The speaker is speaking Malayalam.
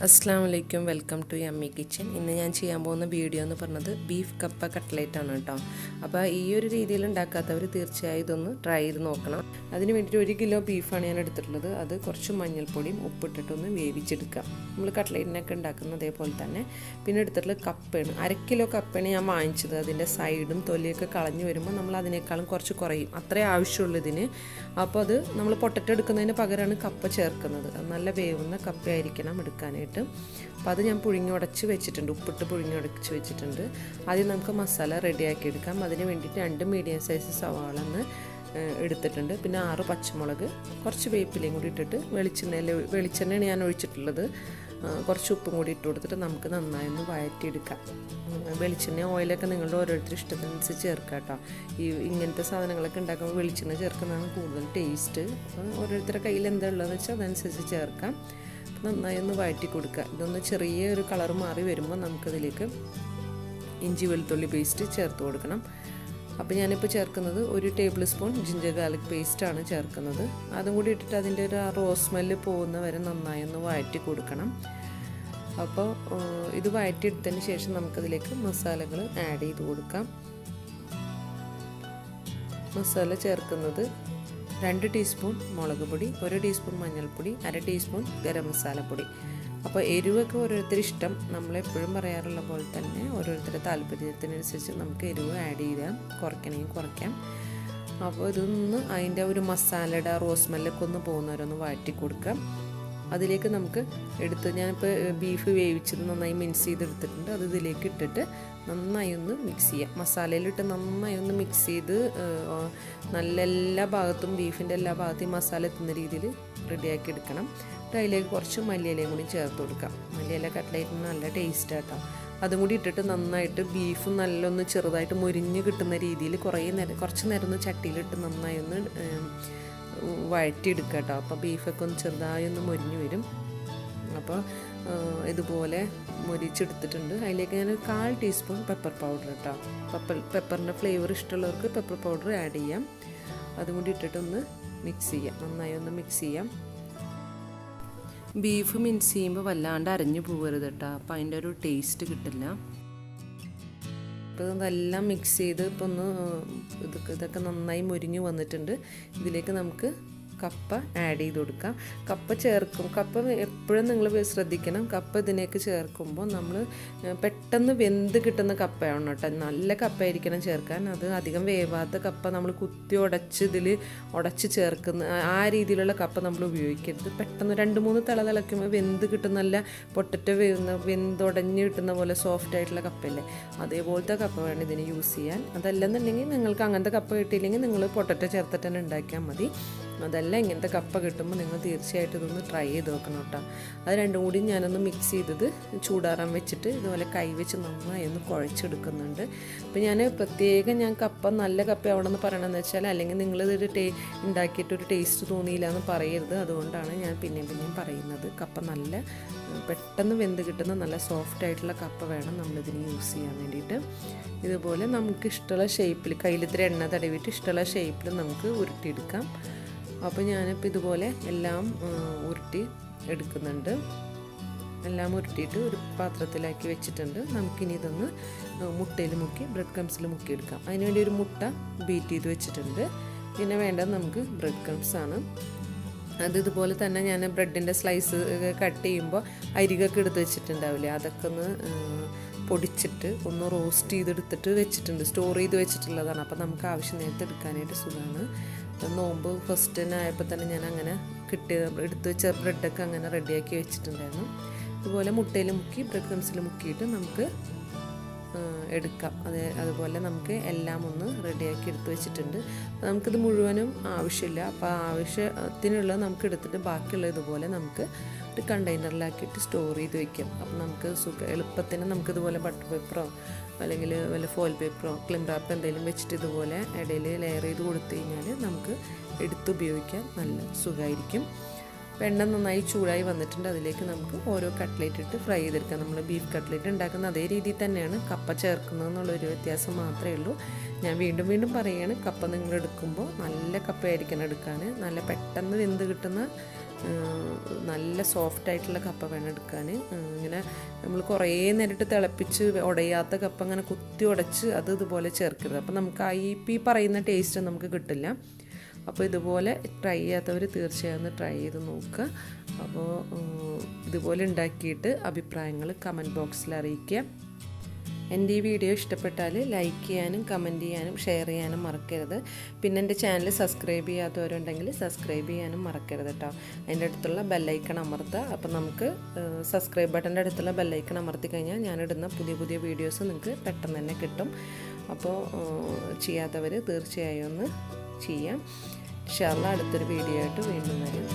Assalamualaikum, welcome to Yummy Kitchen. ഇന്ന് ഞാൻ ചെയ്യാൻ പോകുന്ന വീഡിയോ എന്ന് പറഞ്ഞത് ബീഫ് കപ്പ കട്ട്ലേറ്റ് ആണ് കേട്ടോ. അപ്പോൾ ഈ ഒരു രീതിയിൽ ഉണ്ടാക്കാത്തവർ തീർച്ചയായും ഇതൊന്ന് ട്രൈ ചെയ്ത് നോക്കണം. അതിന് വേണ്ടിയിട്ട് 1 കിലോ ബീഫാണ് ഞാൻ എടുത്തിട്ടുള്ളത്. അത് കുറച്ച് മഞ്ഞൾപ്പൊടിയും ഉപ്പിട്ടിട്ടൊന്ന് വേവിച്ചെടുക്കാം. നമ്മൾ കട്ട്ലേറ്റിനൊക്കെ ഉണ്ടാക്കുന്ന അതേപോലെ തന്നെ. പിന്നെ എടുത്തിട്ടുള്ളത് കപ്പയാണ്. 1/2 കിലോ കപ്പയാണ് ഞാൻ വാങ്ങിച്ചത്. അതിൻ്റെ സൈഡും തൊലിയൊക്കെ കളഞ്ഞു വരുമ്പോൾ നമ്മൾ അതിനേക്കാളും കുറച്ച് കുറയും. അത്രേ ആവശ്യമുള്ളൂ ഇതിന്. അപ്പോൾ അത് നമ്മൾ പൊട്ടറ്റോ എടുക്കുന്നതിന് പകരമാണ് കപ്പ ചേർക്കുന്നത്. നല്ല വേവുന്ന കപ്പയായിരിക്കണം എടുക്കാനായിട്ട്. അപ്പോൾ അത് ഞാൻ പുഴുങ്ങി ഉടച്ച് വെച്ചിട്ടുണ്ട്, ഉപ്പിട്ട് പുഴുങ്ങി ഉടച്ച് വെച്ചിട്ടുണ്ട്. ആദ്യം നമുക്ക് മസാല റെഡിയാക്കി എടുക്കാം. അതിന് വേണ്ടിയിട്ട് 2 മീഡിയം സൈസ് സവാള എടുത്തിട്ടുണ്ട്. പിന്നെ 6 പച്ചമുളക്, കുറച്ച് വേപ്പിലയും കൂടി ഇട്ടിട്ട് വെളിച്ചെണ്ണയാണ് ഞാൻ ഒഴിച്ചിട്ടുള്ളത്. കുറച്ച് ഉപ്പും കൂടി ഇട്ട് കൊടുത്തിട്ട് നമുക്ക് നന്നായി ഒന്ന് വഴറ്റിയെടുക്കാം. വെളിച്ചെണ്ണ ഓയിലൊക്കെ നിങ്ങളുടെ ഓരോരുത്തർ ഇഷ്ടത്തിനനുസരിച്ച് ചേർക്കാം കേട്ടോ. ഇങ്ങനത്തെ സാധനങ്ങളൊക്കെ ഉണ്ടാക്കുമ്പോൾ വെളിച്ചെണ്ണ ചേർക്കുന്നതാണ് കൂടുതൽ ടേസ്റ്റ്. അപ്പോൾ ഓരോരുത്തരുടെ കയ്യിൽ എന്താ ഉള്ളതെന്ന് വെച്ചാൽ അതനുസരിച്ച് ചേർക്കാം. നന്നായി ഒന്ന് വഴറ്റി കൊടുക്കുക. ഇതൊന്ന് ചെറിയ ഒരു കളർ മാറി വരുമ്പോൾ നമുക്കതിലേക്ക് ഇഞ്ചി വെളുത്തുള്ളി പേസ്റ്റ് ചേർത്ത് കൊടുക്കണം. അപ്പോൾ ഞാനിപ്പോൾ ചേർക്കുന്നത് 1 ടേബിൾ സ്പൂൺ ജിഞ്ചർ ഗാർലിക് പേസ്റ്റാണ് ചേർക്കുന്നത്. അതും കൂടി ഇട്ടിട്ട് അതിൻ്റെ ഒരു റോസ് സ്മെല്ല് പോകുന്ന വരെ നന്നായി ഒന്ന് വഴറ്റി കൊടുക്കണം. അപ്പോൾ ഇത് വഴറ്റിയെടുത്തതിന് ശേഷം നമുക്കതിലേക്ക് മസാലകൾ ആഡ് ചെയ്ത് കൊടുക്കാം. മസാല ചേർക്കുന്നത് 2 ടീസ്പൂൺ മുളക് പൊടി, 1 ടീസ്പൂൺ മഞ്ഞൾപ്പൊടി, 1/2 ടീസ്പൂൺ ഗരം മസാലപ്പൊടി. അപ്പോൾ എരിവൊക്കെ ഓരോരുത്തർ ഇഷ്ടം, നമ്മളെപ്പോഴും പറയാറുള്ള പോലെ തന്നെ ഓരോരുത്തരുടെ താല്പര്യത്തിനനുസരിച്ച് നമുക്ക് എരിവ് ആഡ് ചെയ്യാം, കുറയ്ക്കണമെങ്കിൽ കുറയ്ക്കാം. അപ്പോൾ ഇതൊന്ന് അതിൻ്റെ ഒരു മസാലയുടെ റോസ് സ്മെല്ലൊക്കെ ഒന്ന് പോകുന്നവരൊന്ന് വഴറ്റി കൊടുക്കാം. അതിലേക്ക് നമുക്ക് ഞാനിപ്പോൾ ബീഫ് വേവിച്ചത് നന്നായി മിക്സ് ചെയ്തെടുത്തിട്ടുണ്ട്. അത് ഇതിലേക്ക് ഇട്ടിട്ട് നന്നായി ഒന്ന് മിക്സ് ചെയ്യാം. മസാലയിലിട്ട് നന്നായി ഒന്ന് മിക്സ് ചെയ്ത് നല്ല എല്ലാ ഭാഗത്തും ബീഫിൻ്റെ എല്ലാ ഭാഗത്തും മസാല എത്തുന്ന രീതിയിൽ റെഡിയാക്കി എടുക്കണം. അതിലേക്ക് കുറച്ച് മല്ലിയിലയും കൂടി ചേർത്ത് കൊടുക്കാം. മല്ലിയില കട്ട്ലേറ്റിന് നല്ല ടേസ്റ്റ് ആട്ടോ. അതും കൂടി ഇട്ടിട്ട് നന്നായിട്ട് ബീഫ് നല്ലൊന്ന് ചെറുതായിട്ട് മുരിഞ്ഞ് കിട്ടുന്ന രീതിയിൽ കുറച്ച് നേരം ഒന്ന് ചട്ടിയിലിട്ട് നന്നായി ഒന്ന് വഴറ്റിയെടുക്കുക കേട്ടോ. അപ്പോൾ ബീഫൊക്കെ ഒന്ന് ചെറുതായി ഒന്ന് മുരിഞ്ഞ് വരും. അപ്പോൾ ഇതുപോലെ മുരിച്ചെടുത്തിട്ടുണ്ട്. അതിലേക്ക് ഞാൻ 1/4 ടീസ്പൂൺ പെപ്പർ പൗഡർ കേട്ടോ. പെപ്പറിൻ്റെ ഫ്ലേവർ ഇഷ്ടമുള്ളവർക്ക് പെപ്പർ പൗഡർ ആഡ് ചെയ്യാം. അതും കൂടി ഇട്ടിട്ടൊന്ന് മിക്സ് ചെയ്യാം, നന്നായി ഒന്ന് മിക്സ് ചെയ്യാം. ബീഫ് മിക്സ് ചെയ്യുമ്പോൾ വല്ലാണ്ട് അരഞ്ഞു പോകരുത് കേട്ടോ. അപ്പോൾ അതിൻ്റെ ഒരു ടേസ്റ്റ് കിട്ടില്ല. ഇപ്പോൾ ഇതെല്ലാം മിക്സ് ചെയ്ത് ഇപ്പോൾ ഒന്ന് ഇതൊക്കെ നന്നായി മുരിഞ്ഞ് വന്നിട്ടുണ്ട്. ഇതിലേക്ക് നമുക്ക് കപ്പ ആഡ് ചെയ്ത് കൊടുക്കാം. കപ്പ എപ്പോഴും നിങ്ങൾ ശ്രദ്ധിക്കണം. കപ്പ ഇതിലേക്ക് ചേർക്കുമ്പോൾ നമ്മൾ പെട്ടെന്ന് വെന്ത് കിട്ടുന്ന കപ്പയാണ് കേട്ടോ. നല്ല കപ്പയായിരിക്കണം ചേർക്കാൻ. അത് അധികം വേവാത്ത കപ്പ നമ്മൾ കുത്തി ഉടച്ച് ചേർക്കുന്ന ആ രീതിയിലുള്ള കപ്പ നമ്മൾ ഉപയോഗിക്കരുത്. പെട്ടെന്ന് 2-3 തിളയ്ക്കുമ്പോൾ വെന്ത് കിട്ടുന്ന നല്ല പൊട്ടറ്റോ വെന്തുടഞ്ഞ് കിട്ടുന്ന പോലെ സോഫ്റ്റ് ആയിട്ടുള്ള കപ്പയല്ലേ, അതേപോലത്തെ കപ്പ വേണം ഇതിന് യൂസ് ചെയ്യാൻ. അതല്ലെന്നുണ്ടെങ്കിൽ നിങ്ങൾക്ക് അങ്ങനത്തെ കപ്പ കിട്ടിയില്ലെങ്കിൽ നിങ്ങൾ പൊട്ടറ്റോ ചേർത്തിട്ട് തന്നെ ഉണ്ടാക്കിയാൽ മതി. അതല്ല, ഇങ്ങനത്തെ കപ്പ കിട്ടുമ്പോൾ നിങ്ങൾ തീർച്ചയായിട്ടും ഇതൊന്ന് ട്രൈ ചെയ്ത് നോക്കണം കേട്ടോ. അത് രണ്ടും കൂടി ഞാനൊന്ന് മിക്സ് ചെയ്തത് ചൂടാറാൻ വെച്ചിട്ട് ഇതുപോലെ കൈ വെച്ച് നന്നായി ഒന്ന് കുഴച്ചെടുക്കുന്നുണ്ട്. അപ്പോൾ ഞാൻ കപ്പ നല്ല കപ്പ എവിടെയെന്ന് പറയണമെന്ന് വെച്ചാൽ, അല്ലെങ്കിൽ നിങ്ങളിതൊരു ഉണ്ടാക്കിയിട്ടൊരു ടേസ്റ്റ് തോന്നിയില്ല എന്ന് പറയരുത്. അതുകൊണ്ടാണ് ഞാൻ പിന്നെയും പറയുന്നത്. കപ്പ നല്ല പെട്ടെന്ന് വെന്ത് കിട്ടുന്ന നല്ല സോഫ്റ്റ് ആയിട്ടുള്ള കപ്പ വേണം നമ്മളിതിന് യൂസ് ചെയ്യാൻ വേണ്ടിയിട്ട്. ഇതുപോലെ നമുക്ക് ഇഷ്ടമുള്ള ഷേപ്പിൽ കയ്യിലിത്തിരി എണ്ണ തടവിയിട്ട് ഇഷ്ടമുള്ള ഷേപ്പിൽ നമുക്ക് ഉരുട്ടിയെടുക്കാം. അപ്പോൾ ഞാനിപ്പോൾ ഇതുപോലെ എല്ലാം ഉരുട്ടി എടുക്കുന്നുണ്ട്. എല്ലാം ഉരുട്ടിയിട്ട് ഒരു പാത്രത്തിലാക്കി വെച്ചിട്ടുണ്ട്. നമുക്കിനി ഇതൊന്ന് മുട്ടയിൽ മുക്കി ബ്രെഡ് ക്രംസിൽ മുക്കിയെടുക്കാം. അതിനുവേണ്ടി ഒരു മുട്ട ബീറ്റ് ചെയ്ത് വെച്ചിട്ടുണ്ട്. പിന്നെ വേണ്ടത് നമുക്ക് ബ്രെഡ് ക്രംസ് ആണ്. ഇതുപോലെ തന്നെ ഞാൻ ബ്രെഡിൻ്റെ സ്ലൈസ് കട്ട് ചെയ്യുമ്പോൾ അരികൊക്കെ എടുത്ത് വെച്ചിട്ടുണ്ടാവില്ലേ, അതൊക്കെ ഒന്ന് പൊടിച്ചിട്ട് ഒന്ന് റോസ്റ്റ് ചെയ്തെടുത്തിട്ട് വെച്ചിട്ടുണ്ട്, സ്റ്റോർ ചെയ്ത് വെച്ചിട്ടുള്ളതാണ്. അപ്പോൾ നമുക്ക് ആവശ്യം നേരത്തെ എടുക്കാനായിട്ട് സുഖമാണ്. നോമ്പ് ഫസ്റ്റ് തന്നെ ആയപ്പോൾ തന്നെ ഞാൻ അങ്ങനെ എടുത്ത് വെച്ച ബ്രെഡൊക്കെ അങ്ങനെ റെഡിയാക്കി വെച്ചിട്ടുണ്ടായിരുന്നു. ഇതുപോലെ മുട്ടയിൽ മുക്കി ബ്രെഡ് ക്രംസിൽ മുക്കിയിട്ട് നമുക്ക് എടുക്കാം. അതുപോലെ നമുക്ക് എല്ലാം ഒന്ന് റെഡിയാക്കി എടുത്ത് വെച്ചിട്ടുണ്ട്. അപ്പോൾ നമുക്കിത് മുഴുവനും ആവശ്യമില്ല. അപ്പോൾ ആവശ്യത്തിനുള്ളത് നമുക്ക് എടുത്തിട്ട് ബാക്കിയുള്ള ഇതുപോലെ നമുക്ക് ഒരു കണ്ടെയ്നറിലാക്കിയിട്ട് സ്റ്റോർ ചെയ്ത് വയ്ക്കാം. അപ്പോൾ നമുക്ക് എളുപ്പത്തിന് നമുക്കിതുപോലെ ബട്ടർ പേപ്പറോ അല്ലെങ്കിൽ വല്ല ഫോയിൽ പേപ്പറോ ക്ലിം റാപ്പ് എന്തെങ്കിലും വെച്ചിട്ട് ഇതുപോലെ ഇടയിൽ ലെയർ ചെയ്ത് കൊടുത്തു കഴിഞ്ഞാൽ നമുക്ക് എടുത്തുപയോഗിക്കാൻ നല്ല സുഖമായിരിക്കും. എണ്ണ നന്നായി ചൂടായി വന്നിട്ടുണ്ട്. അതിലേക്ക് നമുക്ക് ഓരോ കട്ട്ലേറ്റ് ഇട്ട് ഫ്രൈ ചെയ്തെടുക്കാം. നമ്മൾ ബീഫ് കട്ട്ലേറ്റ് ഉണ്ടാക്കുന്ന അതേ രീതിയിൽ തന്നെയാണ് കപ്പ ചേർക്കുന്നത് എന്നുള്ളൊരു വ്യത്യാസം മാത്രമേ ഉള്ളൂ. ഞാൻ വീണ്ടും വീണ്ടും പറയുകയാണ്, കപ്പ നിങ്ങൾ എടുക്കുമ്പോൾ നല്ല കപ്പയായിരിക്കണം എടുക്കാൻ. നല്ല പെട്ടെന്ന് വെന്ത് കിട്ടുന്ന നല്ല സോഫ്റ്റ് ആയിട്ടുള്ള കപ്പ വേണം എടുക്കാൻ. ഇങ്ങനെ നമ്മൾ കുറേ നേരിട്ട് തിളപ്പിച്ച് ഉടയാത്ത കപ്പ അങ്ങനെ കുത്തി ഉടച്ച് അത് ഇതുപോലെ ചേർക്കരുത്. അപ്പോൾ നമുക്ക് ഈ പറയുന്ന ടേസ്റ്റ് നമുക്ക് കിട്ടില്ല. അപ്പോൾ ഇതുപോലെ ട്രൈ ചെയ്യാത്തവർ തീർച്ചയായും ഒന്ന് ട്രൈ ചെയ്ത് നോക്കുക. അപ്പോൾ ഇതുപോലെ ഉണ്ടാക്കിയിട്ട് അഭിപ്രായങ്ങൾ കമൻറ്റ് ബോക്സിൽ അറിയിക്കുക. എൻ്റെ ഈ വീഡിയോ ഇഷ്ടപ്പെട്ടാൽ ലൈക്ക് ചെയ്യാനും കമൻറ്റ് ചെയ്യാനും ഷെയർ ചെയ്യാനും മറക്കരുത്. പിന്നെ എൻ്റെ ചാനൽ സബ്സ്ക്രൈബ് ചെയ്യാത്തവരുണ്ടെങ്കിൽ സബ്സ്ക്രൈബ് ചെയ്യാനും മറക്കരുത് കേട്ടോ. അതിൻ്റെ അടുത്തുള്ള ബെല്ലൈക്കൺ അമർത്തുക. അപ്പോൾ നമുക്ക് സബ്സ്ക്രൈബ് ബട്ടൻ്റെ അടുത്തുള്ള ബെല്ലൈക്കൺ അമർത്തി കഴിഞ്ഞാൽ ഞാനിടുന്ന പുതിയ പുതിയ വീഡിയോസ് നിങ്ങൾക്ക് പെട്ടെന്ന് തന്നെ കിട്ടും. അപ്പോൾ ചെയ്യാത്തവർ തീർച്ചയായും ഒന്ന് ചെയ്യാം. ഇൻഷാ അല്ലാഹ് അടുത്തൊരു വീഡിയോ ആയിട്ട് വീണ്ടും വരും.